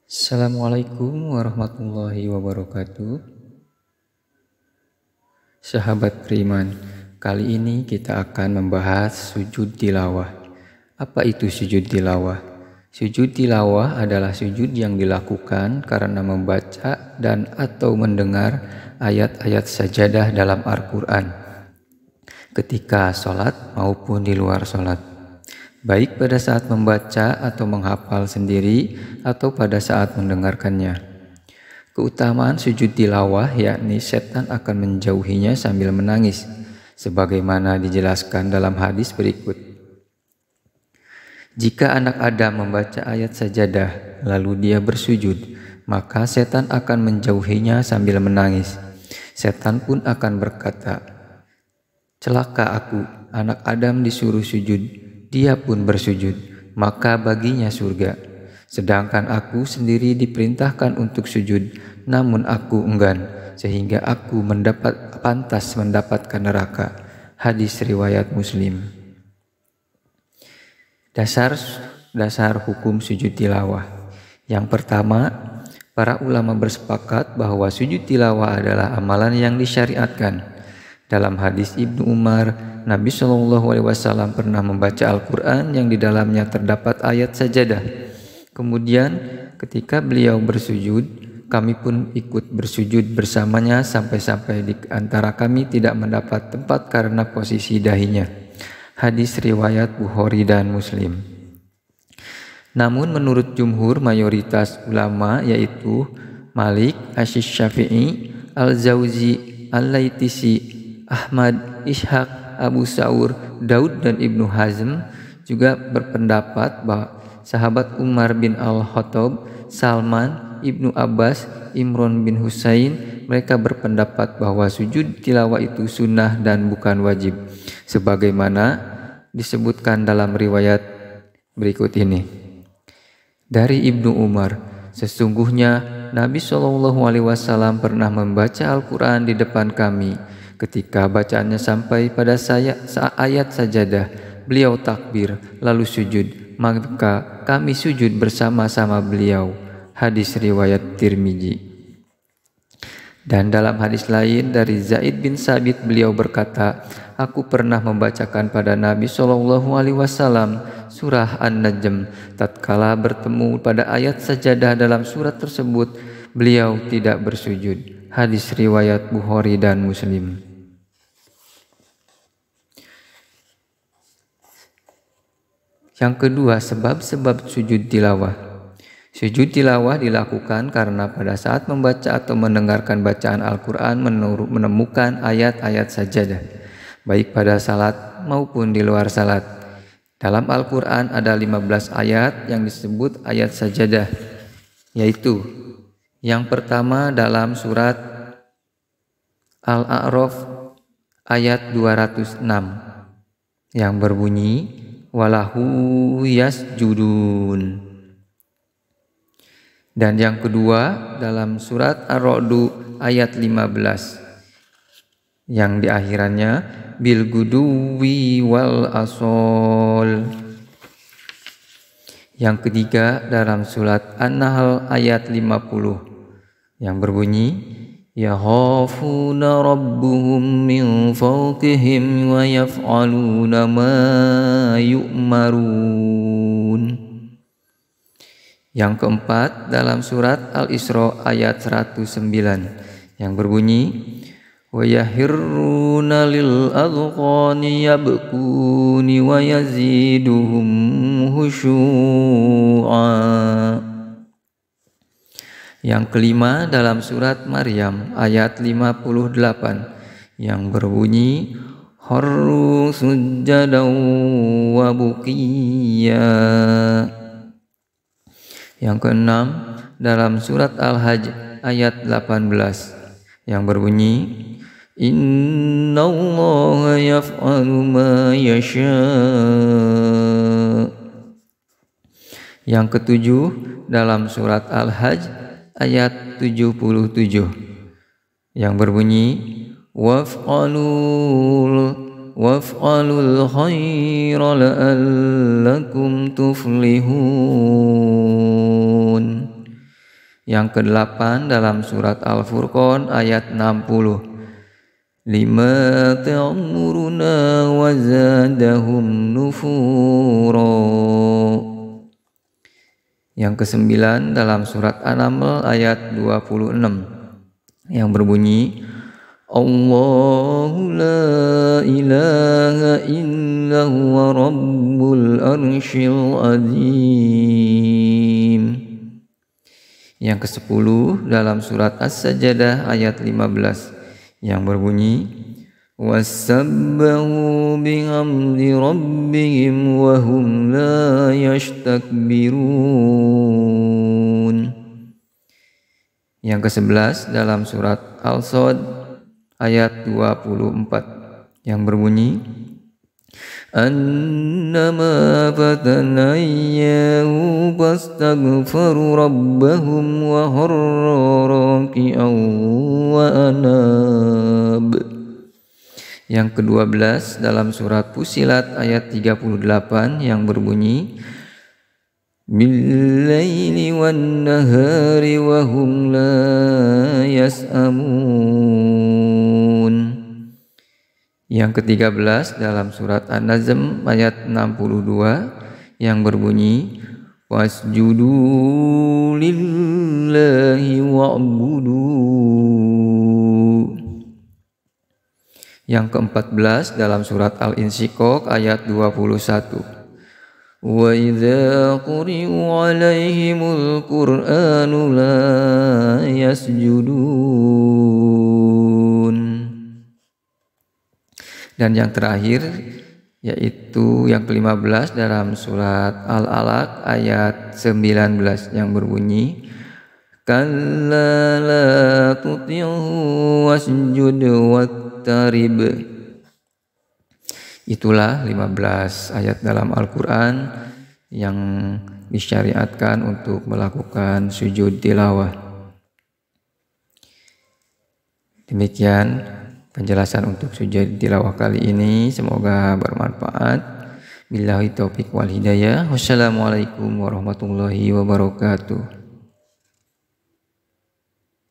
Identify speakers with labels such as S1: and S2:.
S1: Assalamualaikum warahmatullahi wabarakatuh. Sahabat beriman, kali ini kita akan membahas sujud tilawah. Apa itu sujud tilawah? Sujud tilawah adalah sujud yang dilakukan karena membaca dan atau mendengar ayat-ayat sajadah dalam Al-Quran ketika sholat maupun di luar sholat, baik pada saat membaca atau menghafal sendiri atau pada saat mendengarkannya. Keutamaan sujud tilawah yakni setan akan menjauhinya sambil menangis, sebagaimana dijelaskan dalam hadis berikut. Jika anak Adam membaca ayat sajadah lalu dia bersujud, maka setan akan menjauhinya sambil menangis. Setan pun akan berkata, "Celaka aku, anak Adam disuruh sujud, dia pun bersujud, maka baginya surga. Sedangkan aku sendiri diperintahkan untuk sujud, namun aku enggan, sehingga aku pantas mendapatkan neraka." Hadis riwayat Muslim. Dasar hukum sujud tilawah. Yang pertama, para ulama bersepakat bahwa sujud tilawah adalah amalan yang disyariatkan. Dalam hadis Ibnu Umar, Nabi SAW pernah membaca Al-Quran yang di dalamnya terdapat ayat sajadah. Kemudian ketika beliau bersujud, kami pun ikut bersujud bersamanya sampai-sampai di antara kami tidak mendapat tempat karena posisi dahinya. Hadis riwayat Bukhari dan Muslim. Namun menurut jumhur mayoritas ulama yaitu Malik, Asy-Syafi'i, Al-Jauzi, Al-Laitisi, Ahmad, Ishaq, Abu Saur, Daud dan Ibnu Hazm juga berpendapat bahwa sahabat Umar bin Al-Khattab, Salman, Ibnu Abbas, Imran bin Husain, mereka berpendapat bahwa sujud tilawah itu sunnah dan bukan wajib, sebagaimana disebutkan dalam riwayat berikut ini. Dari Ibnu Umar, sesungguhnya Nabi SAW pernah membaca Al-Quran di depan kami. Ketika bacaannya sampai pada ayat sajadah, beliau takbir lalu sujud, maka kami sujud bersama-sama beliau. Hadis riwayat Tirmizi. Dan dalam hadis lain dari Zaid bin Sabit, beliau berkata, "Aku pernah membacakan pada Nabi SAW surah An-Najm. Tatkala bertemu pada ayat sajadah dalam surat tersebut, beliau tidak bersujud." Hadis riwayat Bukhari dan Muslim. Yang kedua, sebab-sebab sujud tilawah. Sujud tilawah dilakukan karena pada saat membaca atau mendengarkan bacaan Al-Quran menemukan ayat-ayat sajadah, baik pada salat maupun di luar salat. Dalam Al-Quran ada 15 ayat yang disebut ayat sajadah, yaitu yang pertama dalam surat Al-A'raf ayat 206 yang berbunyi, "Walahu yasjudun." Dan yang kedua dalam surat Ar-Ra'd ayat 15 yang di akhirannya bil guduwi wal asol. Yang ketiga dalam surat An-Nahl ayat 50 yang berbunyi, "Yakhafuna rabbuhum min fawqihim wa yaf'aluna ma yu'marun." Yang keempat dalam surat Al-Isra ayat 109 yang berbunyi, "Wa yahirruna lil adqani yabkuni wa yaziduhum khusyu'a." Yang kelima dalam surat Maryam ayat 58 yang berbunyi, "Kharru sujjadan wa bukiya." Yang keenam dalam surat Al-Hajj ayat 18 yang berbunyi, "Innallaha yaf'alu ma yasha'." Yang ketujuh dalam surat Al-Hajj ayat 77 yang berbunyi, "Waf'alul khaira la'allakum tuflihun." Yang ke-8 dalam surat Al-Furqan ayat 60. Lima ta'muruna wa zadahum nufura. Yang ke-9 dalam surat An-Naml ayat 26 yang berbunyi Allahu la ilaha illa huwa rabbul arsyil azim. Yang ke-10 dalam surat As-Sajdah ayat 15 yang berbunyi wasabbahu bihamdi rabbihim wa hum la yastakbirun. Yang ke-11 dalam surat Al-Sad ayat 24 yang berbunyi annama fatanayyahu fastaghfaru rabbahum wa harra raki'an wa anab. Yang ke-12 dalam surat Fussilat ayat 38 yang berbunyi bil-laili wan-nahari wa hum la yas'amun. Yang ke-13 dalam surat An-Najm ayat 62 yang berbunyi wasjudu lillahi wa'budu. Yang ke-14 dalam surat Al-Insyiqaq ayat 21 wa idza quri'u 'alaihimul qur'anu la yasjudun. Dan yang terakhir yaitu yang ke-15 dalam surat Al-Alaq ayat 19 yang berbunyi kalla la tuti'hu wasjud wattarib. Itulah 15 ayat dalam Al-Quran yang disyariatkan untuk melakukan sujud tilawah. Demikian penjelasan untuk sujud tilawah kali ini, semoga bermanfaat. Billahi taufiq wal hidayah. Wassalamualaikum warahmatullahi wabarakatuh.